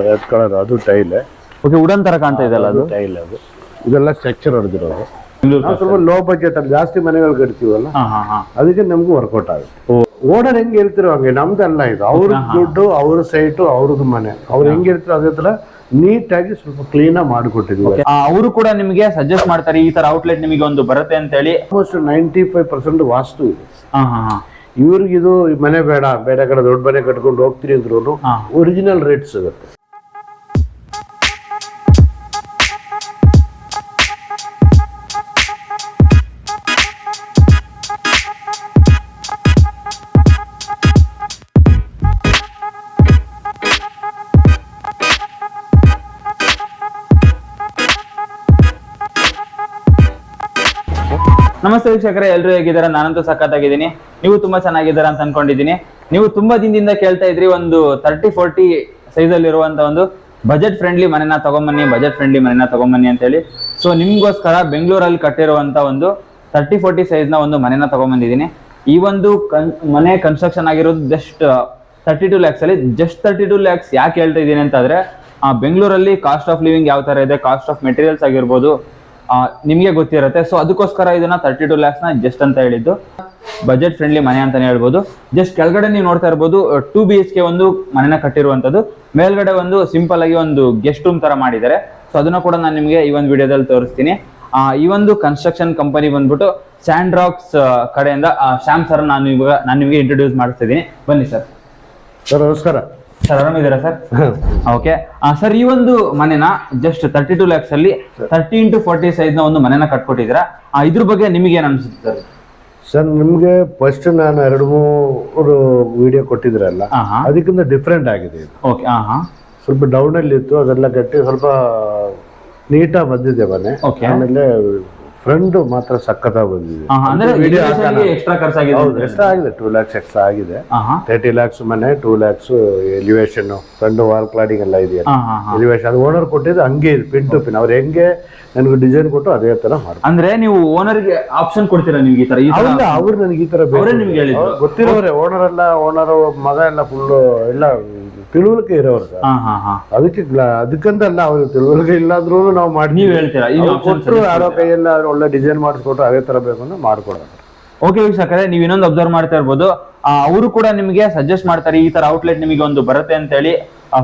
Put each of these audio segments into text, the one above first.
Red colour ಅದು tail. Okay, wooden ತರ ಕಾಣ್ತಾ ಇದೆಲ್ಲ ಅದು ಟೈಲ್. ಅದು ಇದೆಲ್ಲ ಸ್ಟ್ರಕ್ಚರ್ ಹೊಡೆದಿರೋದು. ನಾವು ಸ್ವಲ್ಪ ಲೋ ಬಜೆಟ್ ಅಲ್ಲಿ ಜಾಸ್ತಿ ಮನೆಗಳು ಕಟ್ತೀವಲ್ಲ, ಅದಕ್ಕೆ ನಮ್ಗೂ ವರ್ಕೌಟ್ ಆಗುತ್ತೆ. ಓನರ್ ಹೆಂಗ್ ಹೇಳ್ತಿರೋ ಹಂಗೆ, ನಮ್ದಲ್ಲ ಇದು. ಅವ್ರ ದುಡ್ಡು, ಅವ್ರ ಸೈಟು, ಅವ್ರದ್ದು ಮನೆ. ಅವ್ರು ಹೆಂಗ್ ಹೇಳ್ತಿರೋ ಅದೇ ತರ ನೀಟಾಗಿ ಸ್ವಲ್ಪ ಕ್ಲೀನ್ ಆಗಿ ಮಾಡಿಕೊಟ್ಟಿದ್ವಿ. ಅವರು ಕೂಡ ನಿಮಗೆ ಸಜೆಸ್ಟ್ ಮಾಡ್ತಾರೆ ಈ ತರ ಔಟ್ಲೆಟ್ ನಿಮಗೆ ಒಂದು ಬರುತ್ತೆ ಅಂತ ಹೇಳಿ. ಆಲ್ಮೋಸ್ಟ್ 95% ವಾಸ್ತು ಇದೆ. ಇವ್ರಿಗೆ ಇದು ಮನೆ ಬೇಡ, ಬೇರೆ ಕಡೆ ದೊಡ್ಡ ಮನೆ ಕಟ್ಕೊಂಡು ಹೋಗ್ತೀರಿ ಅಂದ್ರೂ ಒರಿಜಿನಲ್ ರೇಟ್ ಸಿಗುತ್ತೆ. ನಮಸ್ತೆ ವೀಕ್ಷಕರೇ, ಎಲ್ಲರೂ ಹೇಗಿದ್ದಾರೆ? ನಾನಂತೂ ಸಖತ್ತಾಗಿದ್ದೀನಿ. ನೀವು ತುಂಬಾ ಚೆನ್ನಾಗಿದ್ದೀರಾ ಅಂತ ಅನ್ಕೊಂಡಿದ್ದೀನಿ. ನೀವು ತುಂಬಾ ದಿನದಿಂದ ಕೇಳ್ತಾ ಇದ್ರಿ ಒಂದು 30-40 ಸೈಜ್ ಅಲ್ಲಿ ಇರುವಂತ ಒಂದು ಬಜೆಟ್ ಫ್ರೆಂಡ್ಲಿ ಮನೆನ ತಗೊಂಬನ್ನಿ ಅಂತ ಹೇಳಿ. ಸೊ ನಿಮ್ಗೋಸ್ಕರ ಬೆಂಗಳೂರಲ್ಲಿ ಕಟ್ಟಿರುವಂತ ಒಂದು 30-40 ಸೈಜ್ ನ ಒಂದು ಮನೆನ ತಗೊಂಬಂದಿದ್ದೀನಿ. ಈ ಒಂದು ಮನೆ ಕನ್ಸ್ಟ್ರಕ್ಷನ್ ಆಗಿರೋದು ಜಸ್ಟ್ 32 lakhs ಅಲ್ಲಿ. ಜಸ್ಟ್ 32 lakhs ಯಾಕೆ ಹೇಳ್ತಾ ಇದ್ದೀನಿ ಅಂತಂದ್ರೆ, ಬೆಂಗಳೂರಲ್ಲಿ ಕಾಸ್ಟ್ ಆಫ್ ಲಿವಿಂಗ್ ಯಾವ ತರ ಇದೆ, ಕಾಸ್ಟ್ ಆಫ್ ಮೆಟೀರಿಯಲ್ಸ್ ಆಗಿರ್ಬೋದು ನಿಮ್ಗೆ ಗೊತ್ತಿರುತ್ತೆ. ಸೊ ಅದಕ್ಕೋಸ್ಕರ ಇದನ್ನ 32 lakhs ನ ಜಸ್ಟ್ ಅಂತ ಹೇಳಿದ್ದು. ಬಜೆಟ್ ಫ್ರೆಂಡ್ಲಿ ಮನೆ ಅಂತಾನೆ ಹೇಳ್ಬೋದು. ಜಸ್ಟ್ ಕೆಳಗಡೆ ನೀವು ನೋಡ್ತಾ ಇರ್ಬೋದು 2 BHK ಒಂದು ಮನೆನ ಕಟ್ಟಿರುವಂತದ್ದು. ಮೇಲ್ಗಡೆ ಒಂದು ಸಿಂಪಲ್ ಆಗಿ ಒಂದು ಗೆಸ್ಟ್ ರೂಮ್ ತರ ಮಾಡಿದ್ದಾರೆ. ಸೊ ಅದನ್ನ ಕೂಡ ನಾನು ನಿಮ್ಗೆ ಈ ಒಂದು ವಿಡಿಯೋದಲ್ಲಿ ತೋರಿಸ್ತೀನಿ. ಈ ಒಂದು ಕನ್ಸ್ಟ್ರಕ್ಷನ್ ಕಂಪನಿ ಬಂದ್ಬಿಟ್ಟು ಸ್ಯಾಂಡ್ರಾಕ್ಸ್ ಕಡೆಯಿಂದ ಶ್ಯಾಮ್ ಸರ್ ನಾನು ನಿಮಗೆ ಇಂಟ್ರೊಡ್ಯೂಸ್ ಮಾಡ್ತಿದ್ದೀನಿ. ಬನ್ನಿ ಸರ್. ಸರ್ ನಮಸ್ಕಾರ. ಸರ್ ಆರಾಮಿದ್ದೀರಾ ಸರ್? ಓಕೆ ಸರ್, ಈ ಒಂದು ಮನೆನ ಜಸ್ಟ್ 32 lakhs ಅಲ್ಲಿ 30x40 ಸೈಜ್ ನ ಒಂದು ಮನೆನ ಕಟ್ಕೊಟ್ಟಿದ್ದೀರಾ. ಇದ್ರ ಬಗ್ಗೆ ನಿಮಗೆ ಏನ್ ಅನ್ಸುತ್ತೆ ಸರ್? ಸರ್ ನಿಮ್ಗೆ ಫಸ್ಟ್ ನಾನು 2-3 ವಿಡಿಯೋ ಕೊಟ್ಟಿದ್ರಲ್ಲ, ಅದಕ್ಕಿಂತ ಡಿಫ್ರೆಂಟ್ ಆಗಿದೆ ಇದು. ಓಕೆ, ಸ್ವಲ್ಪ ಡೌನ್ ಅಲ್ಲಿ ಇತ್ತು, ಅದೆಲ್ಲ ಕಟ್ಟಿ ಸ್ವಲ್ಪ ನೀಟಾಗಿ ಬಂದಿದೆ ಮನೆ. ಆಮೇಲೆ ಫ್ರಂಟ್ ಮಾತ್ರ ಸಖತ್ತಾಗಿ ಬಂದಿದೆ. ಎಕ್ಸ್ಟ್ರಾ ಖರ್ಚಾಗಿದೆ. ಹೌದು, ಎಕ್ಸ್ಟ್ರಾ ಆಗಿದೆ. 2 lakhs ಎಕ್ಸ್ಟ್ರಾ ಆಗಿದೆ. 30 lakhs ಮನೆ, 2 lakhs elevation, front wall cladding ಎಲ್ಲ ಇದೆಯಲ್ಲ, ಎಲಿವೇಶನ್ ಅದು ಓನರ್ ಕೊಟ್ಟಿದ್ದು ಹಂಗೆ ಇದೆ, ಪಿನ್ ಟು ಪಿನ್. ಅವ್ರು ಹೆಂಗೆ ನನಗೆ ಡಿಸೈನ್ ಕೊಟ್ಟು ಅದೇ ತರ ಮಾಡ್ತಾರೆ. ಅಂದ್ರೆ ನೀವು ಓನರ್ಗೆ ಆಪ್ಷನ್ ಕೊಡ್ತೀರಾ? ನಿಮ್ಗೆ ಈ ತರ ಅವ್ರು ನನಗೆ ಈ ತರ ಗೊತ್ತಿರೋರೆ. ಓನರ್ ಎಲ್ಲ, ಓನರ್ ಮಗ ಎಲ್ಲ ಫುಲ್ ಎಲ್ಲ ತಿಳುವಳಿಕೆ ಇರೋರು ಸರ್. ಅದಕ್ಕಂತಲ್ಲ, ಅವ್ರಿಗೆ ತಿಳುವಳಿಕೆ ಇಲ್ಲಾದ್ರೂ ನಾವು ಮಾಡಿ ನೀವು ಹೇಳ್ತೀರಾ ಕೊಟ್ಟರು ಯಾರೋ ಕೈಯೆಲ್ಲ ಒಳ್ಳೆ ಡಿಸೈನ್ ಮಾಡಿಸ್ಕೊಟ್ರು ಅದೇ ತರ ಬೇಕು ಅಂದ್ರೆ ಮಾಡ್ಕೊಡೋದು. ಓಕೆ ವೀಕ್ಷಕರೇ, ನೀವು ಇನ್ನೊಂದು ಅಬ್ಸರ್ವ್ ಮಾಡ್ತಾ ಇರ್ಬೋದು, ಅವರು ಕೂಡ ನಿಮಗೆ ಸಜೆಸ್ಟ್ ಮಾಡ್ತಾರೆ ಈ ತರ ಔಟ್ಲೆಟ್ ನಿಮಗೆ ಒಂದು ಬರುತ್ತೆ ಅಂತ ಹೇಳಿ.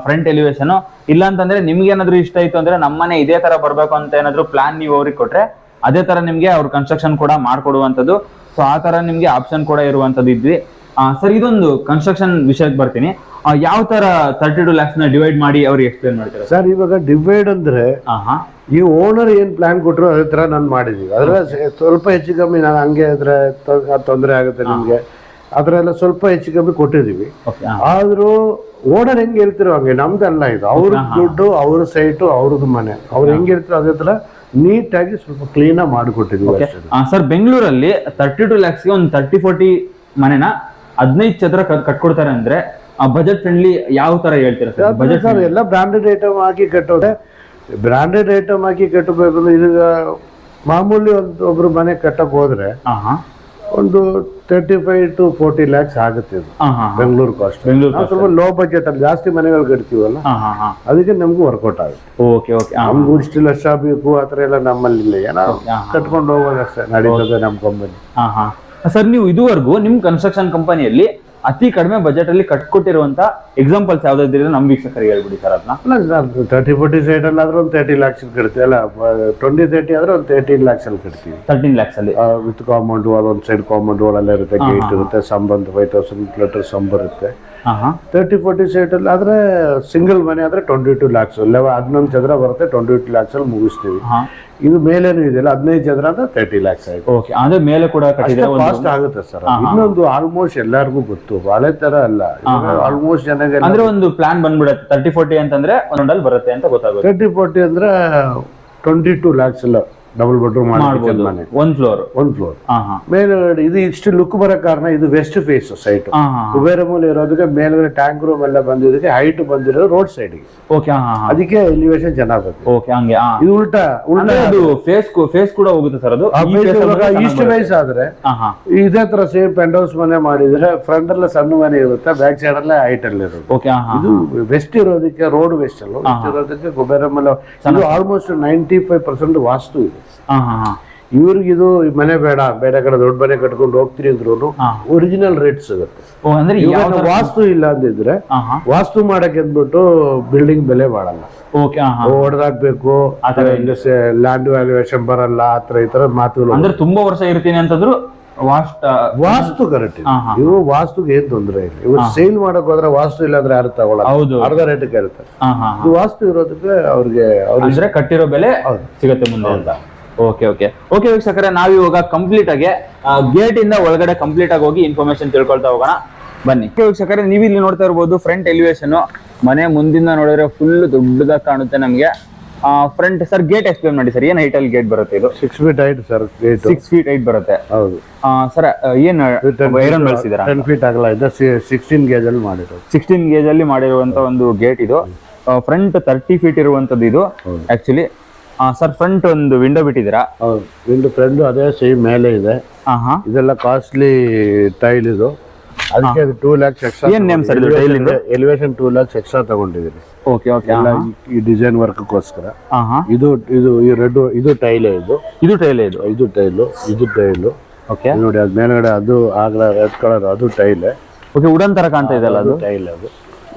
ಫ್ರಂಟ್ ಎಲಿವೇಶನ್ ಇಲ್ಲ ಅಂತಂದ್ರೆ ನಿಮ್ಗೆ ಏನಾದ್ರು ಇಷ್ಟ ಆಯ್ತು ಅಂದ್ರೆ ನಮ್ಮನೆ ಇದೇ ತರ ಬರ್ಬೇಕು ಅಂತ ಏನಾದ್ರು ಪ್ಲಾನ್ ನೀವು ಅವ್ರಿಗೆ ಕೊಟ್ರೆ ಅದೇ ತರ ನಿಮ್ಗೆ ಅವ್ರ ಕನ್ಸ್ಟ್ರಕ್ಷನ್ ಕೂಡ ಮಾಡ್ಕೊಡುವಂತದ್ದು. ಸೊ ಆ ತರ ನಿಮ್ಗೆ ಆಪ್ಷನ್ ಕೂಡ ಇರುವಂತದ್ದು ಇದ್ವಿ. ಸರ್, ಇದೊಂದು ಕನ್ಸ್ಟ್ರಕ್ಷನ್ ವಿಷಯಕ್ಕೆ ಬರ್ತೀನಿ. ಯಾವ ತರ 32 lakhs ನ ಡಿವೈಡ್ ಮಾಡಿ ಅವ್ರಿಗೆ ಎಕ್ಸ್ಪ್ಲೇನ್ ಮಾಡ್ತಾರೆ ಸರ್? ಇವಾಗ ಡಿವೈಡ್ ಅಂದ್ರೆ ಈ ಓನರ್ ಏನ್ ಪ್ಲಾನ್ ಕೊಟ್ರು ಅದೇ ತರ ನಾನು ಮಾಡಿದೀವಿ. ಅದ್ರಲ್ಲಿ ಸ್ವಲ್ಪ ಹೆಚ್ಚು ಕಮ್ಮಿ ನಾನು ಹಂಗೆ ಇದ್ರೆ ತೊಂದರೆ ಆಗುತ್ತೆ ನಿಮ್ಗೆ, ಅದ್ರೆಲ್ಲ ಸ್ವಲ್ಪ ಹೆಚ್ಚು ಕಮ್ಮಿ ಕೊಟ್ಟಿದೀವಿ. ಆದ್ರೂ ಓನರ್ ಹೆಂಗ್ ಹೇಳ್ತಿರೋ ಹಂಗೆ, ನಮ್ದಲ್ಲ ಇದು. ಅವ್ರ ದುಡ್ಡು, ಅವ್ರ ಸೈಟು, ಅವ್ರದ್ದು ಮನೆ. ಅವ್ರು ಹೆಂಗ್ ಹೇಳ್ತಿರೋ ಅದೇ ತರ ನೀಟಾಗಿ ಸ್ವಲ್ಪ ಕ್ಲೀನ್ ಆಗಿ ಮಾಡಿಕೊಟ್ಟಿದ್ವಿ. ಸರ್, ಬೆಂಗಳೂರಲ್ಲಿ 32 lakhs ಗೆ ಒಂದು 30-40 ಮನೆನ 15 ಚದರ ಕಟ್ಕೊಡ್ತಾರೆ ಅಂದ್ರೆ ಬಜೆಟ್ ಫ್ರೆಂಡ್ಲಿ ಯಾವ ತರ ಹೇಳ್ತೀರಾ ಸರ್? ಬಜೆಟ್ ಸರ್ ಎಲ್ಲ ಬ್ರಾಂಡೆಡ್ ಐಟಮ್ ಹಾಕಿ ಕಟ್ಟೋದೆ. ಬ್ರಾಂಡೆಡ್ ಐಟಮ್ ಹಾಕಿ ಕಟ್ಟಬೇಕು. ಈಗ ಮಾಮೂಲಿ ಒಬ್ರು ಮನೆ ಕಟ್ಟಕ್ ಹೋದ್ರೆ ಒಂದು 35 to 40 lakhs ಆಗುತ್ತೆ ಇದು ಬೆಂಗಳೂರು ಕಾಸ್ಟ್. ಸ್ವಲ್ಪ ಲೋ ಬಜೆಟ್ ಅಲ್ಲಿ ಜಾಸ್ತಿ ಮನೆಗಳು ಕಟ್ತೀವಲ್ಲ, ಅದಕ್ಕೆ ನಮ್ಗೂ ವರ್ಕೌಟ್ ಆಗುತ್ತೆ. ನಮ್ಗೂ ಇಷ್ಟು ಲಕ್ಷ ಬೇಕು ಆತರ ಎಲ್ಲ ನಮ್ಮಲ್ಲಿ ಇಲ್ಲ. ಏನೋ ಕಟ್ಕೊಂಡು ಹೋಗೋದಷ್ಟೇ ನಡೀತದೆ ನಮ್ಮ ಕಂಪನಿ. ಸರ್, ನೀವು ಇದುವರೆಗೂ ನಿಮ್ ಕನ್ಸ್ಟ್ರಕ್ಷನ್ ಕಂಪನಿಯಲ್ಲಿ ಅತಿ ಕಡಿಮೆ ಬಜೆಟ್ ಅಲ್ಲಿ ಕಟ್ಕೊಟ್ಟಿರುವಂತ ಎಕ್ಸಾಂಪಲ್ಸ್ ಯಾವ್ದಾದ್ರು ನಮ್ ವೀಕ್ಷಕರಿಗೆ ಹೇಳ್ಬಿಡಿ ಸರ್. ಅದನ್ನ 30-40 ಸೈಡ್ ಅಲ್ಲಿ ಆದ್ರೆ ಒಂದು 30 lakhs ಕಟ್ತೀವಿ ಅಲ್ಲ, 20-30 ಆದ್ರೆ ಒಂದು 13 lakhs ಅಲ್ಲಿ ಕಟ್ತೀವಿ. 13 lakhs ಅಲ್ಲಿ ವಿತ್ ಕಾಂಪೌಂಡ್ ವಾಲ್, ಒಂದು ಸೈಡ್ ಕಾಂಪೌಂಡ್ ವಾಲ್ ಎಲ್ಲ ಇರುತ್ತೆ, ಗೇಟ್ ಇರುತ್ತೆ, ಸಂಬಂಧ 5000 ಲೀಟರ್ ಸಂಬ ಇರುತ್ತೆ. 30-40 ಸೈಡ್ ಅಲ್ಲಿ ಆದ್ರೆ ಸಿಂಗಲ್ ಮನೆ ಆದ್ರೆ 22 lakhs, 11 ಚದರ ಬರುತ್ತೆ, 22 lakhs ಅಲ್ಲಿ ಮುಗಿಸ್ತೀವಿ. ಇದು ಮೇಲೇನು ಇದೆಯಲ್ಲ 15 ಚದರ ಅಂದ್ರೆ 30 lakhs ಆಯ್ತು. ಅಂದ್ರೆ ಮೇಲೆ ಕೂಡ ಕಾಸ್ಟ್ ಆಗುತ್ತೆ ಸರ್. ಇನ್ನೊಂದು ಆಲ್ಮೋಸ್ಟ್ ಎಲ್ಲರಿಗೂ ಗೊತ್ತು, ಹಳೆ ತರ ಅಲ್ಲ, ಆಲ್ಮೋಸ್ಟ್ ಜನಗೆ ಅಂದ್ರೆ ಒಂದು ಪ್ಲಾನ್ ಬಂದ್ಬಿಡುತ್ತೆ 30-40 ಅಂತಂದ್ರೆ ಒಂದೊಂದಲ್ಲಿ ಬರುತ್ತೆ ಅಂತ ಗೊತ್ತಾಗುತ್ತೆ. 30-40 ಅಂದ್ರೆ 22 lakhs ಅಲ್ಲ, ಡಬಲ್ ಬೆಡ್ರೂಮ್ ಮಾಡ್ಬೋದು ಮನೆ, ಒಂದ್ ಫ್ಲೋರ್. ಒಂದು ಫ್ಲೋರ್. ಹಾ ಹಾ ಮೇಲ್ಗಡೆ ಇದು ಇಷ್ಟು ಲುಕ್ ಬರೋ ಕಾರಣ ಇದು ವೆಸ್ಟ್ ಫೇಸ್ ಸೈಟ್. ಹಾ ಹಾ ಕುಬೇರ ಮೂಲ ಇರೋದಕ್ಕೆ ಮೇಲ್ಗಡೆ ಟ್ಯಾಂಕ್ ರೂಮ್ ಎಲ್ಲ ಬಂದಿದ್ದಕ್ಕೆ ಹೈಟ್ ಬಂದಿರೋದು ರೋಡ್ ಸೈಡ್ಗೆ, ಓಕೆ. ಹಾ ಹಾ ಅದಕ್ಕೆ ಎಲಿವೇಶನ್ ಚೆನ್ನಾಗಿ ಬರ್ತದೆ. ಓಕೆ ಹಂಗೆ. ಇದು ಉಲ್ಟಾ ಅದು ಫೇಸ್ ಕೂಡ ಹೋಗುತ್ತೆ ಸರ್ ಅದು. ಈಸ್ಟ್ ವೈಸ್ ಆದ್ರೆ ಹಾ ಹಾ ಇದೇ ತರ ಸೇಮ್ ಪೆಂಟ್ ಹೌಸ್ ಮನೆ ಮಾಡಿದ್ರೆ ಫ್ರಂಟ್ ಎಲ್ಲ ಸಣ್ಣ ಮನೆ ಇರುತ್ತೆ, ಬ್ಯಾಕ್ ಸೈಡ್ ಎಲ್ಲ ಹೈಟ್ ಅಲ್ಲಿ ಇರುತ್ತೆ. ಓಕೆ. ಹಾ ಇದು ವೆಸ್ಟ್ ಇರೋದಕ್ಕೆ ರೋಡ್ ವೆಸ್ಟ್ ಅಲ್ಲ, ವೆಸ್ಟ್ ಇರೋದಕ್ಕೆ ಕುಬೇರಮಲ ಇದು ಆಲ್ಮೋಸ್ಟ್ 95% ವಾಸ್ತು ಇದೆ. ಹಾ ಹಾ ಹಾ ಇವ್ರಿಗೆ ಇದು ಮನೆ ಬೇಡ, ಬೇರೆ ಕಡೆ ದೊಡ್ಡ ಮನೆ ಕಟ್ಕೊಂಡು ಹೋಗ್ತೀರಿ ಅಂದ್ರೂ ಒರಿಜಿನಲ್ ರೇಟ್ ಸಿಗುತ್ತೆ. ಅಂದ್ರೆ ಇವಾಗ ವಾಸ್ತು ಇಲ್ಲ ಅಂದಿದ್ರೆ ವಾಸ್ತು ಮಾಡಕ್ಕೆ ಅಂದ್ಬಿಟ್ಟು ಬಿಲ್ಡಿಂಗ್ ಬೆಲೆ ಬಾಳಲ್ಲ, ಓಕೆ ಹೊಡೆದಾಕ್ಬೇಕು, ಲ್ಯಾಂಡ್ ವ್ಯಾಲ್ಯೂಯೇಷನ್ ಬರಲ್ಲ, ಆತರ ಈ ತರ ಮಾತುಗಳು. ಅಂದ್ರೆ ತುಂಬಾ ವರ್ಷ ಇರ್ತೀನಿ ಅಂತಂದ್ರು ವಾಸ್ತು ಕರೆಕ್ಟ್. ಇವು ವಾಸ್ತುಗೆ ಏನ್ ತೊಂದರೆ ಇಲ್ಲ. ಇವು ಸೇಲ್ ಮಾಡಕ್ ಹೋದ್ರೆ ವಾಸ್ತು ಇಲ್ಲ ಅಂದ್ರೆ ಯಾರು ತಗೊಳ್ಳಲ್ಲ, ಅರ್ಧ ರೇಟ್ಗೆ ಇರುತ್ತೆ. ಇದು ವಾಸ್ತು ಇರೋದಕ್ಕೆ ಅವ್ರಿಗೆ ಕಟ್ಟಿರೋ ಬೆಲೆ ಸಿಗುತ್ತೆ ಮುಂದೆ ಅಂತ. ಓಕೆ ಓಕೆ ಓಕೆ ವೀಕ್ಷಕರೇ, ನಾವಿವಾಗ ಕಂಪ್ಲೀಟ್ ಆಗಿ ಗೇಟ್ ಇಂದ ಒಳಗಡೆ ಕಂಪ್ಲೀಟ್ ಆಗಿ ಹೋಗಿ ಇನ್ಫಾರ್ಮೇಶನ್ ತಿಳ್ಕೊಳ್ತಾ ಹೋಗೋಣ ಬನ್ನಿ. ವೀಕ್ಷಕರೇ, ನೀವು ಇಲ್ಲಿ ನೋಡ್ತಾ ಇರ್ಬೋದು ಫ್ರಂಟ್ ಎಲಿವೇಶನ್. ಮನೆ ಮುಂದಿಂದ ನೋಡಿದ್ರೆ ಫುಲ್ ದೊಡ್ಡದಾಗಿ ಕಾಣುತ್ತೆ ನಮ್ಗೆ. ಫ್ರಂಟ್ ಸರ್ ಗೇಟ್ ಎಕ್ಸ್ಪ್ಲೇನ್ ಮಾಡಿ ಸರ್, ಏನ್ ಹೈಟ್ ಅಲ್ಲಿ ಗೇಟ್ ಬರುತ್ತೆ ಇದು? 6 feet height sir, 6 feet height ಬರುತ್ತೆ. ಹೌದು ಸರ್, ಏನ್ ಐರನ್ ಬೆಳೆಸಿದಾರ? 10 feet ಅಗಲ ಇದೆ, 16 ಗೇಜ್ ಅಲ್ಲಿ ಮಾಡಿರೋದು. 16 ಗೇಜ್ ಅಲ್ಲಿ ಮಾಡಿರುವಂತ ಒಂದು ಗೇಟ್ ಇದು. ಫ್ರಂಟ್ 30 feet ಇರುವಂತದ್ದು ಇದು ಆಕ್ಚುಲಿ. ಸರ್ ಫ್ರಂಟ್ ಒಂದು ವಿಂಡೋ ಬಿಟ್ಟಿದ್ದೀರಾ? ಹೌದು, ವಿಂಡೋ ಫ್ರಂಟ್ ಅದೇ ಸೇಮ್ ಮೇಲೆ ಇದೆ. ಇದೆಲ್ಲ ಕಾಸ್ಟ್ಲಿ ಟೈಲ್ ಇದು, ಅದಕ್ಕೆ 2 lakhs ಎಕ್ಸ್ಟ್ರಾ. ಏನ್ ನೇಮ್ ಸರ್ ಇದು ಟೈಲ್ ಇಂದ? ಎಲಿವೇಶನ್ 2 lakhs ಎಕ್ಸ್ಟ್ರಾ ತಗೊಂಡಿದ್ದೀನಿ. Okay okay. ಈ ಡಿಸೈನ್ ವರ್ಕ್ ಗೋಸ್ಕರ. ಇದು ಇದು ಈ ರೆಡ್ ಇದು ಟೈಲ್, ಇದು ಟೈಲ್, ಇದು ಟೈಲ್. ಓಕೆ ನೋಡಿ, ಅದ್ ಮೇಲ್ಗಡೆ ಅದು ಆಗ್ಲ ರೆಡ್ ಕಲರ್, ಅದು ಟೈಲ್. ಓಕೆ, ವುಡನ್ ತರ ಕಾಣ್ತಾ ಇದೆಲ್ಲ ಅದು ಟೈಲ್. ಅದು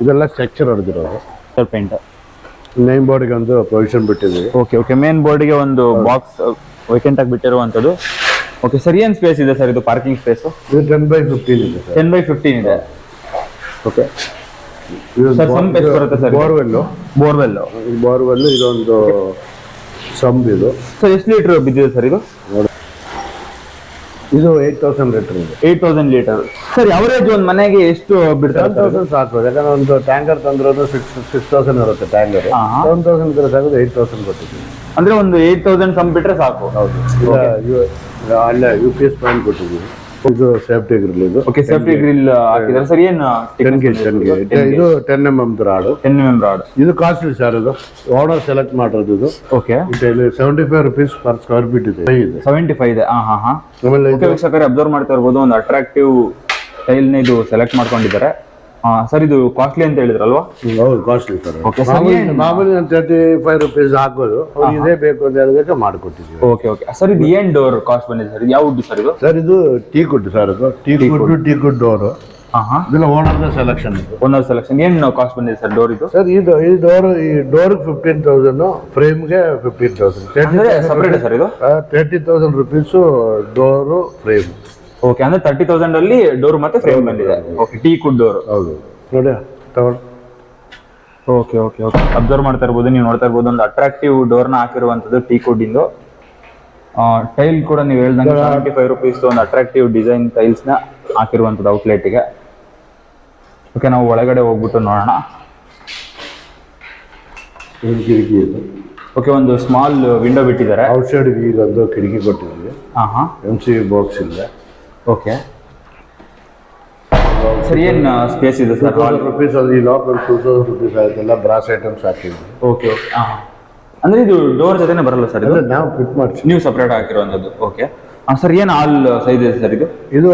ಇದೆಲ್ಲ ಸ್ಟ್ರಕ್ಚರ್ ಹೊಡೆದಿರೋದು. ಸರ್ ಪೇಂಟ್ ನೇಮ್ ಬೋರ್ಡ್ಗೆ ಒಂದು ಪ್ರೊವಿಷನ್ ಬಿಟ್ಟಿದ್ದೀವಿ. ಓಕೆ ಓಕೆ, ಮೇನ್ ಬೋರ್ಡ್ಗೆ ಒಂದು ಬಾಕ್ಸ್ ವೇಕೆಂಟ್ ಆಗಿ ಬಿಟ್ಟಿರುವಂತದ್ದು. ಓಕೆ ಸರ್, ಏನ್ ಸ್ಪೇಸ್ ಇದೆ ಸರ್ ಇದು? ಪಾರ್ಕಿಂಗ್ ಸ್ಪೇಸ್ ಇದು 10/15 ಇದೆ ಸರ್. 10/15 ಇದೆ. ಓಕೆ ಸರ್, ಸಂಪ್ ಎಷ್ಟು ಬರುತ್ತೆ ಸರ್? ಬೋರ್ವೆಲ್ ಇದೊಂದು ಸಂಪ್. ಇದು ಸರ್ ಎಷ್ಟು ಲೀಟರ್ ಬಿದ್ದಿದೆ ಸರ್ ಇದು? ಇದು 8,000 ಲೀಟರ್ ಇದೆ. 8,000 ಲೀಟರ್. ಸರ್ ಅವರೇಜ್ ಒಂದು ಮನೆಗೆ ಎಷ್ಟು ಬಿಡ್ತಾರೆ? 7,000 ಸಾಕು, ಯಾಕಂದ್ರೆ ಒಂದು ಟ್ಯಾಂಕರ್ ತಂದಿರೋದು 6,000 ಇರುತ್ತೆ ಟ್ಯಾಂಕರ್. 7,000 ಇದ್ರೆ ಸಾಕು, 8,000 ಕೊಟ್ಟಿದ್ದೀವಿ. ಅಂದ್ರೆ ಒಂದು 8,000 ಸಂಪ್ ಬಿಟ್ರೆ ಸಾಕು. ಹೌದು, ಅಲ್ಲೇ UPS ಪಾಯಿಂಟ್ ಕೊಟ್ಟಿದ್ದೀವಿ. ಇದು ಸೇಫ್ಟಿ ಗ್ರಿಲ್. ಇದು ಓಕೆ, ಸೇಫ್ಟಿ ಗ್ರಿಲ್ ಹಾಕಿದ್ದಾರೆ ಸರ್. ಏನು 10 gauge ಇದು 10 mm ರಾಡ್. 10 mm rod. ಇದು ಕಾಸ್ಟ್ಲಿ ಸರ್, ಇದು ಓನರ್ ಸೆಲೆಕ್ಟ್ ಮಾಡಿರೋದು. ಇದು okay, 75 rupees per square feet ಇದೆ. 75 ಇದೆ. ಆಮೇಲೆ ವೀಕ್ಷಕರೇ ಅಬ್ಸರ್ವ್ ಮಾಡ್ತಾ ಇರ್ಬೋದು, ಒಂದು ಅಟ್ರಾಕ್ಟಿವ್ ಟೈಲ್ ನ ಇದು ಸೆಲೆಕ್ಟ್ ಮಾಡ್ಕೊಂಡಿದ್ದಾರೆ. ಸರ್ ಇದು ಕಾಸ್ಟ್ಲಿ ಅಂತ ಹೇಳಿದ್ರಲ್ವಾ? ಹೌದು, ಕಾಸ್ಟ್ಲಿ ಸರ್. ಮಾಮೂಲಿ 35 rupees ಹಾಕೋದು, ಇದೇ ಬೇಕು ಅಂತ ಹೇಳಿದ್ರೆ ಮಾಡ್ಕೊಟ್ಟಿದ್ದೀವಿ. ಓಕೆ ಓಕೆ ಸರ್, ಇದು ಏನ್ ಡೋರ್ ಕಾಸ್ಟ್ ಬಂದಿದೆ ಸರ್? ಇದು ಯಾವ ವುಡ್ ಸರ್ ಇದು? ಸರ್ ಇದು ಟೀಕ್ವುಡ್ ಸರ್. ಇದು ಟೀಕ್ವುಡ್ ಡೋರ್. ಇದೆಲ್ಲ ಓನರ್ ಸೆಲೆಕ್ಷನ್. Owner selection. ಏನ್ ಕಾಸ್ಟ್ ಬಂದಿದೆ ಸರ್ ಡೋರ್ ಇದು? ಸರ್ ಈ ಡೋರ್ 15,000, ಫ್ರೇಮ್ಗೆ 15,000. ಸಪರೇಟ್ ಸರ್ ಇದು? 30,000 rupees ಡೋರು ಫ್ರೇಮ್. ಓಕೆ, ಅಂದ್ರೆ 30,000 ಅಲ್ಲಿ ಡೋರ್ ಮತ್ತೆ ಫ್ರೇಮ್ ಬಂದಿದೆ. Okay, teakwood door. ಹೌದು, ನೋಡಿ ತಗೊಳ್ಳಿ. ಓಕೆ ಓಕೆ ಓಕೆ, ಅಬ್ಸರ್ವ್ ಮಾಡ್ತಾ ಇರ್ಬೋದು, ನೀವು ನೋಡ್ತಾ ಇರ್ಬೋದು, ಒಂದು ಅಟ್ರಾಕ್ಟಿವ್ ಡೋರ್ ನ ಹಾಕಿರುವಂತದ್ದು ಟೀಕ್ವುಡ್ ಇಂದು. ಟೈಲ್ ಕೂಡ ನೀವು ಹೇಳ್ದಂಗೆ 75 rupees ಒಂದು ಅಟ್ರಾಕ್ಟಿವ್ ಡಿಸೈನ್ ಟೈಲ್ಸ್ ನ ಹಾಕಿರುವಂತದ್ದು ಔಟ್ಲೆಟ್ ಗೆ. ಓಕೆ, ನಾವು ಒಳಗಡೆ ಹೋಗ್ಬಿಟ್ಟು ನೋಡೋಣ. ಕಿಟಕಿ ಇದೆ. ಓಕೆ, ಒಂದು ಸ್ಮಾಲ್ ವಿಂಡೋ ಬಿಟ್ಟಿದ್ದಾರೆ. ಔಟ್ ಸೈಡ್ ಈಗ ಒಂದು ಕಿಟಕಿ ಕೊಟ್ಟಿದ್ದೀವಿ. MC ಬಾಕ್ಸ್ ಇದೆ. ಓಕೆ ಸರ್, ಏನ್ ಸ್ಪೇಸ್ ಇದೆ ಸರ್? 2,000 rupees ಅದು. ಈ ಲಾಕ್ 2,000 rupees ಆಯ್ತಲ್ಲ, ಬ್ರಾಸ್ ಐಟಮ್ಸ್ ಹಾಕಿದ್ವಿ. Okay okay. ಅಂದ್ರೆ ಇದು ಡೋರ್ ಜೊತೆನೆ ಬರಲ್ಲ ಸರ್? ಇದು ನಾವು ಫಿಟ್ ಮಾಡ್ತೀವಿ, ನೀವು ಸಪರೇಟ್ ಹಾಕಿರುವಂತದ್ದು. ಓಕೆ ಸರ್, ಏನ್ ಆಲ್ ಸೈಜ್ ಇದೆ ಸರ್ ಇದು? ಇದು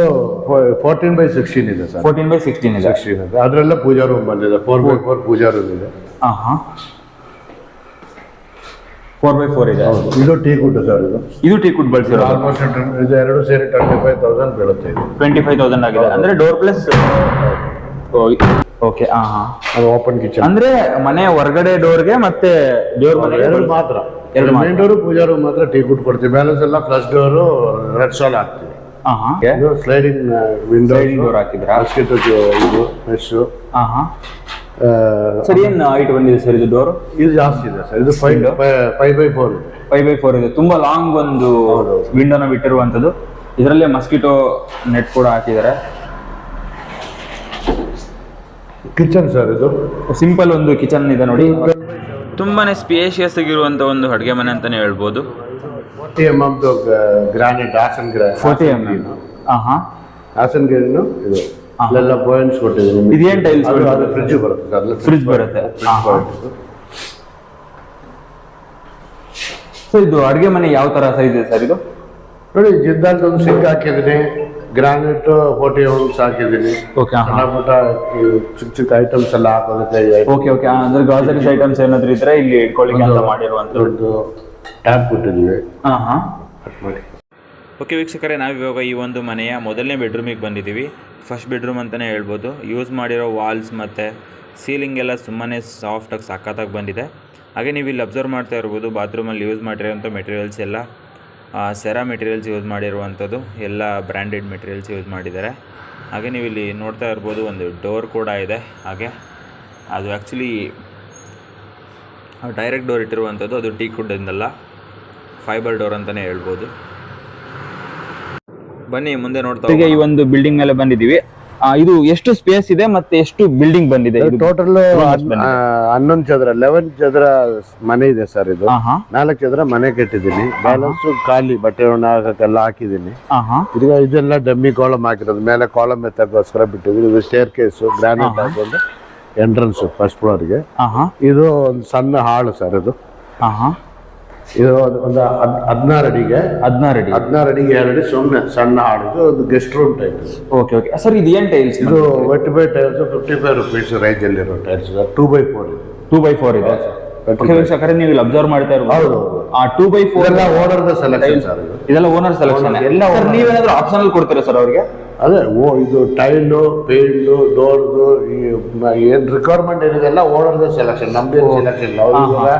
14/16 ಇದೆ ಸರ್. 14/16 ಇದೆ. ಅದ್ರೆಲ್ಲ ಪೂಜಾ ರೂಮ್ ಬಂದಿದೆ. 4x4 ಪೂಜಾ ರೂಮ್ ಇದೆ. 4x4 ಇದೆ. ಇದು ಟೀಕ್ವುಡ್ ಸರ್. ಇದು ಟೀಕ್ವುಡ್ ಬಳಸಿರೋ. ಆಲ್ಮೋಸ್ಟ್ ಇದು ಎರಡು ಸೇರಿ 25,000 ಬೀಳುತ್ತೆ. 25,000 ಆಗಿದೆ. ಅಂದ್ರೆ ಡೋರ್ ಪ್ಲಸ್. ಓಕೆ. ಅದು ಓಪನ್ ಕಿಚನ್. ಅಂದ್ರೆ ಮನೆ ಹೊರಗಡೆ ಡೋರ್ಗೆ ಮತ್ತೆ ದೇವ್ರ ಮನೆ ಎರಡು ಮಾತ್ರ. ಮೇನ್ ಡೋರ್ ಪೂಜಾ ರೂಮ್ ಮಾತ್ರ ಟೀಕ್ವುಡ್ ಕೊಡ್ತೀವಿ. ಬ್ಯಾಲೆನ್ಸ್ ಎಲ್ಲ ಪ್ಲಸ್ ಡೋರ್ ರೆಡ್ ಸಾಲ್ ಹಾಕ್ತೀವಿ. ಇದು ಸ್ಲೈಡಿಂಗ್ ವಿಂಡೋ ಡೋರ್ ಹಾಕಿದ್ರಾ? ಇದು ಮೆಶ್. ಸರ್, ಏನ್ ಹೈಟ್ ಬಂದಿದೆ ಸರ್ ಇದು ಡೋರ್? ಇದು ಜಾಸ್ತಿ ಇದೆ ಸರ್. ಇದು 5/4 ಇದೆ. 5/4 ಇದೆ. ತುಂಬಾ ಲಾಂಗ್ ಒಂದು ವಿಂಡೋನ ಬಿಟ್ಟಿರುವಂತದ್ದು. ಇದರಲ್ಲೇ ಮಸ್ಕಿಟೋ ನೆಟ್ ಕೂಡ ಹಾಕಿದ್ದಾರೆ. Kitchen sir. ಇದು ಸಿಂಪಲ್ ಒಂದು ಕಿಚನ್ ಇದೆ ನೋಡಿ. ತುಂಬಾನೇ ಸ್ಪೇಷಿಯಸ್ ಆಗಿರುವಂತ ಒಂದು ಅಡುಗೆ ಮನೆ ಅಂತಾನೆ ಹೇಳ್ಬೋದು. 40 mm granite Hassan 40 mm. Hassan ಗಿರಿನು ಇದು ಇಲ್ಲೆಲ್ಲ ಪಾಯಿಂಟ್ಸ್ ಕೊಟ್ಟಿದ್ದೀನಿ. ಇದೇನ್ ಟೈಲ್ಸ್? ಅದು ಫ್ರಿಡ್ಜ್ ಬರುತ್ತೆ ಸರ್. ಫ್ರಿಡ್ಜ್ ಬರುತ್ತೆ. ಸೊ ಇದು ಅಡುಗೆ ಮನೆ ಯಾವ ತರ ಸೈಜ್ ಇದೆ ಸರ್ ಇದು? ನೋಡಿ, ಜಿದ್ದಾಲ್ ಒಂದು ಸಿಂಕ್ ಹಾಕಿದ್ದೀನಿ, ಗ್ರಾನೈಟ್ 40 mm ಹಾಕಿದ್ದೀನಿ. ಸಣ್ಣ ಪುಟ್ಟ ಚಿಕ್ಕ ಚಿಕ್ಕ ಐಟಮ್ಸ್ ಎಲ್ಲ ಹಾಕೋದಕ್ಕೆ. ಓಕೆ ಓಕೆ, ಅಂದ್ರೆ ಗ್ರಾಸರೀಸ್ ಐಟಮ್ಸ್ ಏನಾದ್ರು ಇದ್ರೆ ಇಲ್ಲಿ ಇಟ್ಕೊಳ್ಳಿಕ್ಕೆ ಅಂತ ಮಾಡಿರುವಂತದ್ದು ಟ್ಯಾಪ್ ಕೊಟ್ಟಿದ್ದೀವಿ. ಓಕೆ ವೀಕ್ಷಕರೇ, ನಾವಿವಾಗ ಈ ಒಂದು ಮನೆಯ ಮೊದಲನೇ ಬೆಡ್ರೂಮಿಗೆ ಬಂದಿದ್ದೀವಿ. ಫಸ್ಟ್ ಬೆಡ್ರೂಮ್ ಅಂತಲೇ ಹೇಳ್ಬೋದು. ಯೂಸ್ ಮಾಡಿರೋ ವಾಲ್ಸ್ ಮತ್ತು ಸೀಲಿಂಗ್ ಎಲ್ಲ ಸುಮ್ಮನೆ ಸಾಫ್ಟಾಗಿ ಸಖತ್ತಾಗಿ ಬಂದಿದೆ. ಹಾಗೆ ನೀವು ಇಲ್ಲಿ ಅಬ್ಸರ್ವ್ ಮಾಡ್ತಾ ಇರ್ಬೋದು, ಬಾತ್ರೂಮಲ್ಲಿ ಯೂಸ್ ಮಾಡಿರೋಂಥ ಮೆಟೀರಿಯಲ್ಸ್ ಎಲ್ಲ ಸೆರಾ ಮೆಟೀರಿಯಲ್ಸ್ ಯೂಸ್ ಮಾಡಿರುವಂಥದ್ದು, ಎಲ್ಲ ಬ್ರ್ಯಾಂಡೆಡ್ ಮೆಟೀರಿಯಲ್ಸ್ ಯೂಸ್ ಮಾಡಿದ್ದಾರೆ. ಹಾಗೆ ನೀವು ಇಲ್ಲಿ ನೋಡ್ತಾ ಇರ್ಬೋದು, ಒಂದು ಡೋರ್ ಕೂಡ ಇದೆ. ಹಾಗೆ ಅದು ಆ್ಯಕ್ಚುಲಿ ಡೈರೆಕ್ಟ್ ಡೋರ್ ಇಟ್ಟಿರುವಂಥದ್ದು, ಅದು ಟೀಕ್ವುಡ್ಡಿಂದಲ್ಲ, ಫೈಬರ್ ಡೋರ್ ಅಂತಲೇ ಹೇಳ್ಬೋದು. ಬನ್ನಿ ಮುಂದೆ ನೋಡ್ತಾ. ಈ ಒಂದು ಬಿಲ್ಡಿಂಗ್ ಮೇಲೆ ಬಂದಿದ್ದೀವಿ. ಇದು ಎಷ್ಟು ಸ್ಪೇಸ್ ಇದೆ ಮತ್ತೆ ಎಷ್ಟು ಬಿಲ್ಡಿಂಗ್ ಬಂದಿದೆ? ಟೋಟಲ್ 11 ಚದರ 11 ಚದರ ಮನೆ ಇದೆ ಸರ್. ಇದು 4 ಚದರ ಮನೆ ಕಟ್ಟಿದ್ದೀನಿ. ಬ್ಯಾಲೆನ್ಸ್ ಖಾಲಿ ಬಟ್ಟೆ ಒಣ ಹಾಕಕ್ಕೆಲ್ಲ ಹಾಕಿದ್ದೀನಿ. ಈಗ ಇದೆಲ್ಲ ಡಮ್ಮಿ ಕಾಲಮ್ ಹಾಕಿರೋದು, ಮೇಲೆ ಕಾಲಮ್ ಎತ್ತಕ್ಕೋಸ್ಕರ ಬಿಟ್ಟಿದ್ದೀನಿ. ಇದು ಸ್ಟೇರ್ ಕೇಸ್ ಗ್ರಾನೈಟ್ ಹಾಕೊಂಡು ಎಂಟ್ರನ್ಸ್ ಫಸ್ಟ್ ಫ್ಲೋರ್ಗೆ. ಇದು ಒಂದು ಸಣ್ಣ ಹಾಳು ಸರ್. ಇದು ಒಂದು 16 ಅಡಿಗೆ 16 ಅಡಿಗೆ 2 ಅಡಿ ಸುಮ್ಮನೆ ಸಣ್ಣ ಹಾಡಿದ್ದು ಒಂದು guest room type. Okay okay sir, ಇದು ಏನ್ ಟೈಲ್ಸ್? ಇದು ವೆಟ್ ಬೈ ಟೈಲ್ಸ್ 55 rupees ರೇಂಜ್ ಅಲ್ಲಿ ಇರೋ ಟೈಲ್ಸ್. 2x4 ಇದೆ. 2x4 ಇದೆ. ವೀಕ್ಷಕರೇ, ನೀವು ಇಲ್ಲಿ ಅಬ್ಸರ್ವ್ ಮಾಡ್ತಾ ಇರ್ಬೋದು. ಹೌದು, ಆ 2x4 ಎಲ್ಲ ಓನರ್ ದ ಸೆಲೆಕ್ಷನ್ ಸರ್. ಇದೆಲ್ಲ ಓನರ್ ಸೆಲೆಕ್ಷನ್. ಎಲ್ಲ ನೀವೇನಾದ್ರೂ ಆಪ್ಷನಲ್ ಕೊಡ್ತೀರಾ ಸರ್ ಅವ್ರಿಗೆ? ಅದೇ ಇದು ಟೈಲು, ಪೇಂಟು, ಡೋರ್ದು ಏನ್ ರಿಕ್ವೈರ್ಮೆಂಟ್ ಏನಿದೆ ಎಲ್ಲ ಓನರ್ ದ ಸೆಲೆಕ್ಷನ್. ನಮ್ದೇನು ಸೆಲೆಕ್ಷನ್ ಇಲ್ಲ. ಅವ್ರಿಗೆ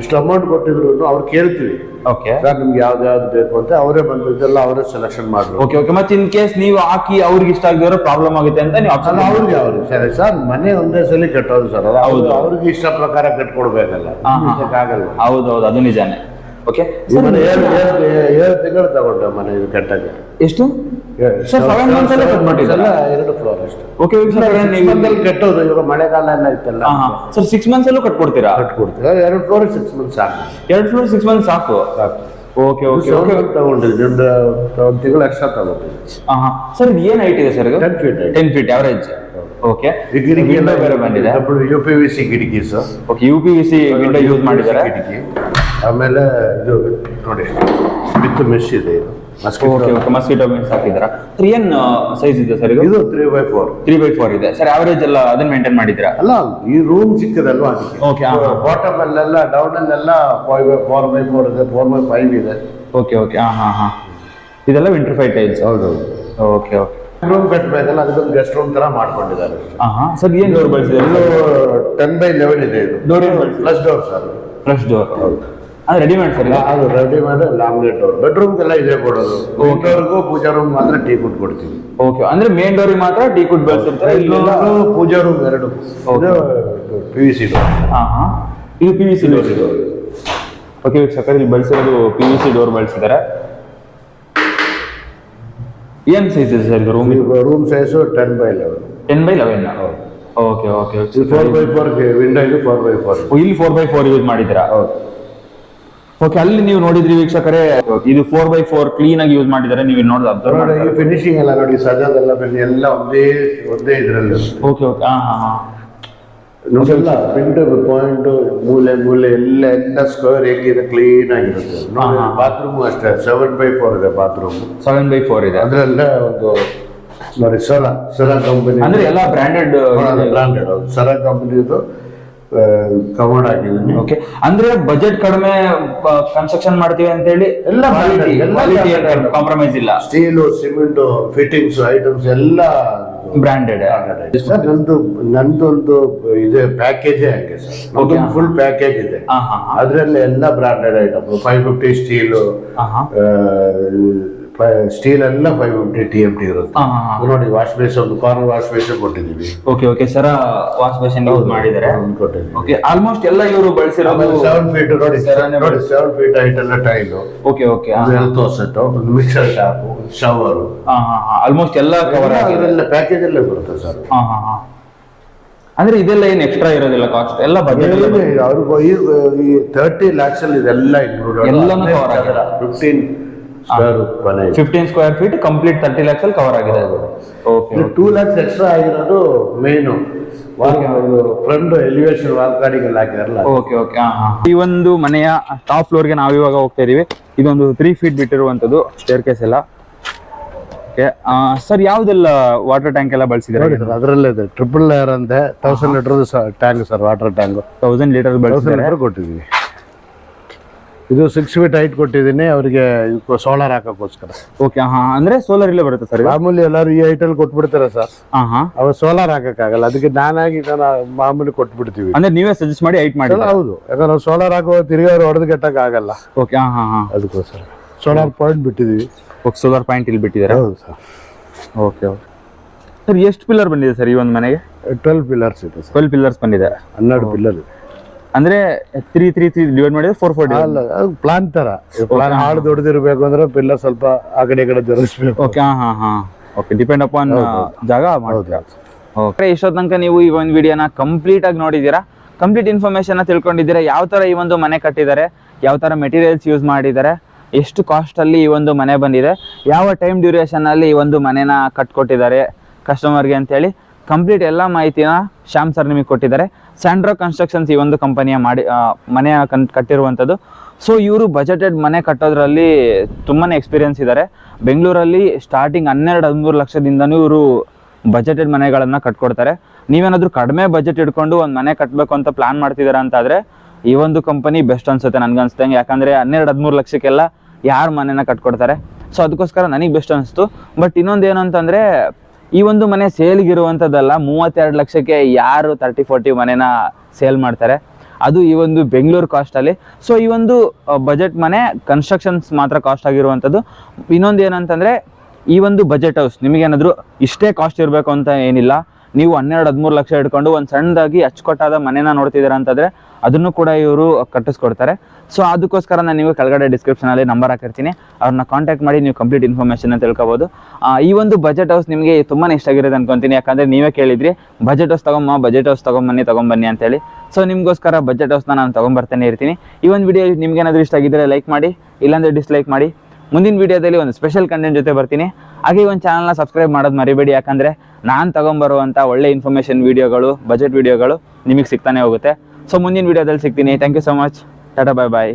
ಇಷ್ಟು ಅಮೌಂಟ್ ಕೊಟ್ಟಿದ್ರು ಅವ್ರು ಕೇಳ್ತೀವಿ, ಓಕೆ ಸರ್ ನಿಮ್ಗೆ ಯಾವ್ದು ಬೇಕು ಅಂತ ಅವರೇ ಬಂದು ಇದೆಲ್ಲ ಅವರೇ ಸೆಲೆಕ್ಷನ್ ಮಾಡಿದ್ರು. Okay okay. ಮತ್ತೆ ಇನ್ ಕೇಸ್ ನೀವು ಹಾಕಿ ಅವ್ರಿಗೆ ಇಷ್ಟ ಆಗಿರೋ ಪ್ರಾಬ್ಲಮ್ ಆಗುತ್ತೆ ಅಂತ ನೀವು ಆಪ್ಷನ್ ಅವ್ರಿಗೆ ಸರಿ ಸರ್, ಮನೆ ಒಂದೇ ಸಲ ಕಟ್ಟೋದು ಸರ್. ಹೌದು, ಅವ್ರಿಗೆ ಇಷ್ಟ ಪ್ರಕಾರ ಕಟ್ಕೊಡ್ಬೇಕಲ್ಲ, ಆಗಲ್ಲ. ಹೌದೌದು, ಅದು ನಿಜಾನೇ. ಓಕೆ, 7 ತಿಂಗಳು ತಗೊಂಡೆ ಮನೆ ಇದು ಕಟ್ಟಕ್ಕೆ. ಎಷ್ಟು ಸರ್? 7 months ಅಲ್ಲೇ ಕಟ್ ಮಾಡಿದ್ರಲ್ಲ? 2 ಫ್ಲೋರ್ ಅಷ್ಟೇ. ಓಕೆ, ಕಟ್ಟೋದು ಇವಾಗ ಮಳೆಗಾಲ ಎಲ್ಲ ಇತ್ತಲ್ಲ ಸರ್. 6 months ಅಲ್ಲೂ ಕಟ್ಕೊಡ್ತೀರಾ? ಕಟ್ಕೊಡ್ತೀವಿ. 2 ಫ್ಲೋರ್ 6 months ಸಾಕು. 2 ಫ್ಲೋರ್ 6 months ಸಾಕು. Okay okay okay. ತಗೊಂಡಿದ್ವಿ, ಒಂದು ತಿಂಗಳು ಎಕ್ಸ್ಟ್ರಾ ತಗೊಂಡಿದ್ವಿ. ಸರ್, ಇದು ಏನ್ ಹೈಟ್ ಇದೆ ಸರ್? 10 feet average. ಓಕೆ, ಕಿಟಕಿ ಎಲ್ಲ ಬೇರೆ ಬಂದಿದೆ. UPVC ಕಿಟಕಿ sir. Okay, UPVC window use ಮಾಡಿದ್ದಾರೆ. ಕಿಟಕಿ ಆಮೇಲೆ ಇದು ನೋಡಿ ವಿತ್ ಮೆಶ್ ಇದೆ. ಇದು ಮಸ್ಕಿಟೋ ಮೀನ್ಸ್ ಹಾಕಿದ್ದೀರಾ? ಏನ್ ಸೈಜ್ ಇದೆ ಸರ್ ಇದು? 3x4 ಇದೆ ಸರ್. ಅವರೇಜ್ ಎಲ್ಲ ಅದನ್ನ ಮೇಂಟೈನ್ ಮಾಡಿದ್ದೀರಾ? ಅಲ್ಲ, ಈ ರೂಮ್ ಚಿಕ್ಕದಲ್ವಾ. ಓಕೆ, ಬಾಟಮ್ ಅಲ್ಲೆಲ್ಲ ಡೌನ್ ಅಲ್ಲೆಲ್ಲ 4x4 ಇದೆ, 4x5 ಇದೆ. Okay okay. ಇದೆಲ್ಲ ವಿಂಟ್ರಿಫೈಡ್ ಟೈಲ್ಸ್. ಹೌದು. Okay okay. ರೂಮ್ ಕಟ್ಟಬೇಕಲ್ಲ, ಅದಕ್ಕೊಂದು ಗೆಸ್ಟ್ ರೂಮ್ ತರ ಮಾಡ್ಕೊಂಡಿದ್ದಾರೆ. ಸರ್, ಏನ್ ಡೋರ್ ಬಳಸಿದ್ದಾರೆ? 10x11 ಇದೆ. ಇದು door plus door sir. Fresh door. ಹೌದು, ಅದು ರೆಡಿಮೇಡ್ ಸರ್. ಅದು ರೆಡಿಮೇಡ್ ಲಾಮಿನೇಟ್ ಡೋರ್. ಬೆಡ್ರೂಮ್ಗೆಲ್ಲ ಇದೇ ಕೊಡೋದು. ಡೋರ್ಗೂ ಪೂಜಾ ರೂಮ್ ಮಾತ್ರ ಟೀಕುಡ್ ಕೊಡ್ತೀವಿ. ಓಕೆ, ಅಂದ್ರೆ ಮೇನ್ ಡೋರಿಗೆ ಮಾತ್ರ ಟೀಕುಡ್ ಬಳಸಿರ್ತಾರೆ. ಪೂಜಾ ರೂಮ್ 2 PVC ಡೋರ್. ಇದು PVC ಡೋರ್. ಓಕೆ ವೀಕ್ಷಕರು, ಇಲ್ಲಿ ಬಳಸಿರೋದು PVC ಡೋರ್ ಬಳಸಿದ್ದಾರೆ. ಏನ್ ಸೈಜ್ ಇದೆ ಸರ್ ಇದು? Room size 10x11. 10x11. Okay okay. 4x4 window ಇದು 4x4. ಇಲ್ಲಿ 4x4 ಯೂಸ್ ಮಾಡಿದ್ದೀರಾ? ಹೌದು. ಓಕೆ, ಅಲ್ಲಿ ನೀವು ನೋಡಿದ್ರಿ ವೀಕ್ಷಕರೇ, ಇದು 4x4 ಕ್ಲೀನ್ ಆಗಿ ಯೂಸ್ ಮಾಡಿದ್ದಾರೆ. ನೀವು ನೋಡಿ ಅಬ್ಸರ್ವ್ ಮಾಡಿ. ಈ ಫಿನಿಶಿಂಗ್ ಎಲ್ಲ ನೋಡಿ, ಸಜಾದೆಲ್ಲ ಎಲ್ಲ ಒಂದೇ ಇದ್ರಲ್ಲಿ. Okay okay. ನೋಡಿಲ್ಲ, ಪಿಂಟು ಪಾಯಿಂಟ್ ಮೂಲೆ ಎಲ್ಲ ಸ್ಕ್ವೇರ್ ಹೇಗಿದೆ, ಕ್ಲೀನ್ ಆಗಿರುತ್ತೆ. ಬಾತ್ರೂಮ್ ಅಷ್ಟೇ 7x4 ಇದೆ. ಬಾತ್ರೂಮ್ 7x4 ಇದೆ. ಅದ್ರಲ್ಲೇ ಒಂದು ನೋಡಿ ಸೆರಾ ಕಂಪನಿ, ಅಂದ್ರೆ ಎಲ್ಲ ಬ್ರಾಂಡೆಡ್ ಸೆರಾ ಕಂಪನಿದು ಕಮೋಡ್ ಆಗಿದ್ದೀನಿ. ಓಕೆ, ಅಂದ್ರೆ ಬಜೆಟ್ ಕಡಿಮೆ ಕನ್ಸ್ಟ್ರಕ್ಷನ್ ಮಾಡ್ತೀವಿ ಅಂತ ಹೇಳಿ ಎಲ್ಲ ಕಾಂಪ್ರಮೈಸ್ ಇಲ್ಲ. ಸ್ಟೀಲು, ಸಿಮೆಂಟ್, ಫಿಟ್ಟಿಂಗ್ಸ್ ಐಟಮ್ಸ್ ಎಲ್ಲ ಬ್ರಾಂಡೆಡ್. ನಂದೊಂದು ಇದೆ ಪ್ಯಾಕೇಜ್ ಹಂಗೆ ಸರ್. ಫುಲ್ ಪ್ಯಾಕೇಜ್ ಇದೆ. ಅದ್ರಲ್ಲಿ ಎಲ್ಲ ಬ್ರಾಂಡೆಡ್ ಐಟಮ್. 550 ಸ್ಟೀಲು, ಸ್ಟೀಲ್ ಎಲ್ಲ 550 TMT ಇರುತ್ತೆ. ನೋಡಿ, wash basin, corner wash basin ಕೊಟ್ಟಿದ್ದೀವಿ. Okay okay. ಸರ ವಾಶ್ ಬೇಸಿನ್ ಯೂಸ್ ಮಾಡಿದ್ದಾರೆ. ಓಕೆ, ಆಲ್ಮೋಸ್ಟ್ ಎಲ್ಲ ಇವರು ಬಳಸಿರೋದು 7 feet. ನೋಡಿ 7 feet ಹೈಟ್ ಎಲ್ಲ ಟೈಲು. Okay okay. ಸೆಟ್, ಒಂದು ಮಿಕ್ಸರ್ ಶಾಪ್, ಶವರ್, ಆಲ್ಮೋಸ್ಟ್ ಎಲ್ಲ ಕವರ್ ಆಗಿರಲ್ಲ. ಪ್ಯಾಕೇಜ್ ಎಲ್ಲ ಬರುತ್ತೆ ಸರ್. ಅಂದ್ರೆ ಇದೆಲ್ಲ ಏನ್ ಎಕ್ಸ್ಟ್ರಾ ಇರೋದಿಲ್ಲ ಕಾಸ್ಟ್ ಎಲ್ಲ ಬಜೆಟ್ ಅವ್ರಿಗೂ ಈ 30 lakhs ಅಲ್ಲಿ ಇದೆಲ್ಲ ಇನ್ಕ್ಲೂಡ್ ಎಲ್ಲಾನು cover ಆಗಿದೆ. 15 ಸ್ಕ್ವೇರ್ ಫೀಟ್ ಕಂಪ್ಲೀಟ್ 30 lakhs ಅಲ್ಲಿ ಕವರ್ ಆಗಿದೆ ಅದು. ಓಕೆ 2 lakhs ಎಕ್ಸ್ಟ್ರಾ ಆಗಿರೋದು ಮೇನು ಫ್ರಂಟ್ ಎಲಿವೇಶನ್ ವಾಲ್ ಗಾಡಿಗೆಲ್ಲ ಹಾಕಿರಲ್ಲ. ಓಕೆ ಓಕೆ ಈ ಒಂದು ಮನೆಯ ಟಾಪ್ ಫ್ಲೋರ್ಗೆ ನಾವು ಇವಾಗ ಹೋಗ್ತಾ ಇದೀವಿ. ಇದೊಂದು 3 feet ಬಿಟ್ಟಿರುವಂತದ್ದು ಸ್ಟೇರ್ ಕೇಸ್ ಎಲ್ಲ. ಸರ್ ಯಾವ್ದೆಲ್ಲ ವಾಟರ್ ಟ್ಯಾಂಕ್ ಎಲ್ಲ ಬಳಸಿದ್ರೆ? ಅದರಲ್ಲೇ ಇದೆ ಟ್ರಿಪಲ್ ಲೇಯರ್ ಅಂತೆ 1000 litre tank sir, water tank 1000 litre ಬಳಸಿದ್ರೆ ಕೊಟ್ಟಿದ್ದೀವಿ. ಇದು 6 feet ಹೈಟ್ ಕೊಟ್ಟಿದ್ದೀನಿ ಅವರಿಗೆ ಸೋಲಾರ್ ಹಾಕೋಕ್ಕೋಸ್ಕರ. ಓಕೆ ಅಂದ್ರೆ ಸೋಲಾರ್ ಇಲ್ಲೇ ಬರುತ್ತೆ ಸರ್? ಮಾಮೂಲಿ ಎಲ್ಲರೂ ಈ ಹೈಟ್ ಅಲ್ಲಿ ಕೊಟ್ಬಿಡ್ತಾರೆ ಸರ್, ಅವ್ರು ಸೋಲಾರ್ ಹಾಕಕ್ಕಾಗಲ್ಲ, ಅದಕ್ಕೆ ನಾನಾಗಿ ಮಾಮೂಲಿ ಕೊಟ್ಬಿಡ್ತೀವಿ. ಅಂದ್ರೆ ನೀವೇ ಸಜೆಸ್ಟ್ ಮಾಡಿ ಹೈಟ್ ಮಾಡಿ? ಹೌದು, ಯಾಕಂದ್ರೆ ಸೋಲಾರ್ ಹಾಕೋ ತಿರ್ಗಿ ಅವ್ರು ಹೊಡೆದು ಕೆಟ್ಟಕ್ಕೆ ಆಗಲ್ಲ. ಓಕೆ ಅದಕ್ಕೋಸ್ಕರ ಸೋಲಾರ್ ಪಾಯಿಂಟ್ ಬಿಟ್ಟಿದೀವಿ. ಸೋಲಾರ್ ಪಾಯಿಂಟ್ ಇಲ್ಲಿ ಬಿಟ್ಟಿದ್ದಾರೆ. ಹೌದು ಸರ್. ಓಕೆ ಓಕೆ ಸರ್, ಎಷ್ಟು ಪಿಲ್ಲರ್ ಬಂದಿದೆ ಸರ್ ಈ ಒಂದು ಮನೆಗೆ? 12 pillars ಇದೆ ಸರ್. 12 ಪಿಲ್ಲರ್ಸ್ ಬಂದಿದೆ. 12 ಪಿಲ್ಲರ್ ಇದೆ. ಅಂದ್ರೆ 3 ಡಿವೈಡ್ ಮಾಡಿದ್ರೆ 4 ಅಲ್ಲ, ಅದು ಪ್ಲಾನ್ ತರ. ಪ್ಲಾನ್ ಹಾಳು ದೊಡ್ಡದಿರ್ಬೇಕು ಅಂದ್ರೆ ಪಿಲ್ಲರ್ ಸ್ವಲ್ಪ ಆ ಕಡೆ ಈ ಕಡೆ ಜರುಗಿಸ್ಬೇಕು. ಓಕೆ ಓಕೆ ಡಿಪೆಂಡ್ ಅಪಾನ್ ಜಾಗ ಮಾಡ್ತೀರಾ. ಓಕೆ ಇಷ್ಟೊತ್ತು ತನಕ ನೀವು ಈ ಒಂದು ವಿಡಿಯೋನ ಕಂಪ್ಲೀಟ್ ಆಗಿ ನೋಡಿದ್ದೀರಾ, ಕಂಪ್ಲೀಟ್ ಇನ್ಫಾರ್ಮೇಶನ್ ತಿಳ್ಕೊಂಡಿದ್ದೀರಾ. ಯಾವ ತರ ಈ ಒಂದು ಮನೆ ಕಟ್ಟಿದ್ದಾರೆ, ಯಾವ ತರ ಮೆಟೀರಿಯಲ್ಸ್ ಯೂಸ್ ಮಾಡಿದ್ದಾರೆ, ಎಷ್ಟು ಕಾಸ್ಟ್ ಅಲ್ಲಿ ಈ ಒಂದು ಮನೆ ಬಂದಿದೆ, ಯಾವ ಟೈಮ್ ಡ್ಯೂರೇಷನ್ ಅಲ್ಲಿ ಈ ಒಂದು ಮನೆನ ಕಟ್ಕೊಟ್ಟಿದ್ದಾರೆ ಕಸ್ಟಮರ್ಗೆ ಅಂತೇಳಿ ಕಂಪ್ಲೀಟ್ ಎಲ್ಲ ಮಾಹಿತಿನ ಶ್ಯಾಮ್ ಸರ್ ನಿಮಗೆ ಕೊಟ್ಟಿದ್ದಾರೆ. ಸ್ಯಾಂಡ್ರೋ ಕನ್ಸ್ಟ್ರಕ್ಷನ್ಸ್ ಈ ಒಂದು ಕಂಪನಿಯ ಮನೆಯ ಕಟ್ಟಿರುವಂಥದ್ದು. ಸೊ ಇವರು ಬಜೆಟೆಡ್ ಮನೆ ಕಟ್ಟೋದ್ರಲ್ಲಿ ತುಂಬಾ ಎಕ್ಸ್ಪೀರಿಯನ್ಸ್ ಇದ್ದಾರೆ. ಬೆಂಗಳೂರಲ್ಲಿ ಸ್ಟಾರ್ಟಿಂಗ್ 12-13 ಲಕ್ಷದಿಂದನೂ ಇವರು ಬಜೆಟೆಡ್ ಮನೆಗಳನ್ನು ಕಟ್ಕೊಡ್ತಾರೆ. ನೀವೇನಾದರೂ ಕಡಿಮೆ ಬಜೆಟ್ ಇಟ್ಕೊಂಡು ಒಂದು ಮನೆ ಕಟ್ಟಬೇಕು ಅಂತ ಪ್ಲಾನ್ ಮಾಡ್ತಿದ್ದೀರಾ ಅಂತಾದರೆ ಈ ಒಂದು ಕಂಪನಿ ಬೆಸ್ಟ್ ಅನ್ಸುತ್ತೆ ನನಗನ್ಸ್ದಂಗೆ. ಯಾಕಂದರೆ 12-13 ಲಕ್ಷಕ್ಕೆಲ್ಲ ಯಾರು ಮನೆನ ಕಟ್ಕೊಡ್ತಾರೆ. ಸೊ ಅದಕ್ಕೋಸ್ಕರ ನನಗೆ ಬೆಸ್ಟ್ ಅನಿಸ್ತು. ಬಟ್ ಇನ್ನೊಂದು ಏನು ಅಂತಂದರೆ ಈ ಒಂದು ಮನೆ ಸೇಲ್ಗಿರುವಂಥದ್ದಲ್ಲ, 32 ಲಕ್ಷಕ್ಕೆ ಯಾರು 30-40 ಮನೆನ ಸೇಲ್ ಮಾಡ್ತಾರೆ, ಅದು ಈ ಒಂದು ಬೆಂಗಳೂರು ಕಾಸ್ಟಲ್ಲಿ. ಸೊ ಈ ಒಂದು ಬಜೆಟ್ ಮನೆ ಕನ್ಸ್ಟ್ರಕ್ಷನ್ಸ್ ಮಾತ್ರ ಕಾಸ್ಟ್ ಆಗಿರುವಂಥದ್ದು. ಇನ್ನೊಂದು ಏನಂತಂದರೆ ಈ ಒಂದು ಬಜೆಟ್ ಹೌಸ್ ನಿಮಗೇನಾದರೂ ಇಷ್ಟೇ ಕಾಸ್ಟ್ ಇರಬೇಕು ಅಂತ ಏನಿಲ್ಲ. ನೀವು 12-13 ಲಕ್ಷ ಇಟ್ಕೊಂಡು ಒಂದು ಸಣ್ಣದಾಗಿ ಅಚ್ಚುಕಟ್ಟಾದ ಮನೆನ ನೋಡ್ತಿದ್ದೀರಾ ಅಂತಂದರೆ ಅದನ್ನು ಕೂಡ ಇವರು ಕಟ್ಟಿಸ್ಕೊಡ್ತಾರೆ. ಸೊ ಅದಕ್ಕೋಸ್ಕರ ನಾನು ನೀವು ಕೆಳಗಡೆ ಡಿಸ್ಕ್ರಿಪ್ಷನಲ್ಲಿ ನಂಬರ್ ಹಾಕಿರ್ತೀನಿ, ಅವ್ರನ್ನ ಕಾಂಟ್ಯಾಕ್ಟ್ ಮಾಡಿ ನೀವು ಕಂಪ್ಲೀಟ್ ಇನ್ಫಾರ್ಮೇಷನ್ ತಿಳ್ಕೊಬೋದು. ಈ ಒಂದು ಬಜೆಟ್ ಹೌಸ್ ನಿಮಗೆ ತುಂಬಾ ಇಷ್ಟ ಆಗಿರೋದು ಅನ್ಕೊತೀನಿ. ಯಾಕಂದರೆ ನೀವೇ ಕೇಳಿದ್ರಿ ಬಜೆಟ್ ಹೌಸ್ ಬಜೆಟ್ ಹೌಸ್ ತೊಗೊಂಬನ್ನಿ ಅಂತೇಳಿ. ಸೊ ನಿಮಗೋಸ್ಕರ ಬಜೆಟ್ ಹೌಸ್ನ ನಾನು ತೊಗೊಂಬರ್ತಾನೆ ಇರ್ತೀನಿ. ಈ ಒಂದು ವಿಡಿಯೋ ನಿಮ್ಗೇನಾದರೂ ಇಷ್ಟ ಆಗಿದ್ದರೆ ಲೈಕ್ ಮಾಡಿ, ಇಲ್ಲಾಂದರೆ ಡಿಸ್ಲೈಕ್ ಮಾಡಿ. ಮುಂದಿನ ವಿಡಿಯೋದಲ್ಲಿ ಒಂದು ಸ್ಪೆಷಲ್ ಕಂಟೆಂಟ್ ಜೊತೆ ಬರ್ತೀನಿ. ಹಾಗೆ ಈ ಒಂದು ಚಾನಲ್ನ ಸಬ್ಸ್ಕ್ರೈಬ್ ಮಾಡೋದು ಮರಿಬೇಡಿ, ಯಾಕಂದರೆ ನಾನು ತೊಗೊಂಬರುವಂಥ ಒಳ್ಳೆ ಇನ್ಫಾರ್ಮೇಷನ್ ವೀಡಿಯೋಗಳು, ಬಜೆಟ್ ವೀಡಿಯೋಗಳು ನಿಮಗೆ ಸಿಗ್ತಾನೆ ಹೋಗುತ್ತೆ. ಸೊ ಮುಂದಿನ ವಿಡಿಯೋದಲ್ಲಿ ಸಿಗ್ತೀನಿ. Thank you so much. Tata bye bye.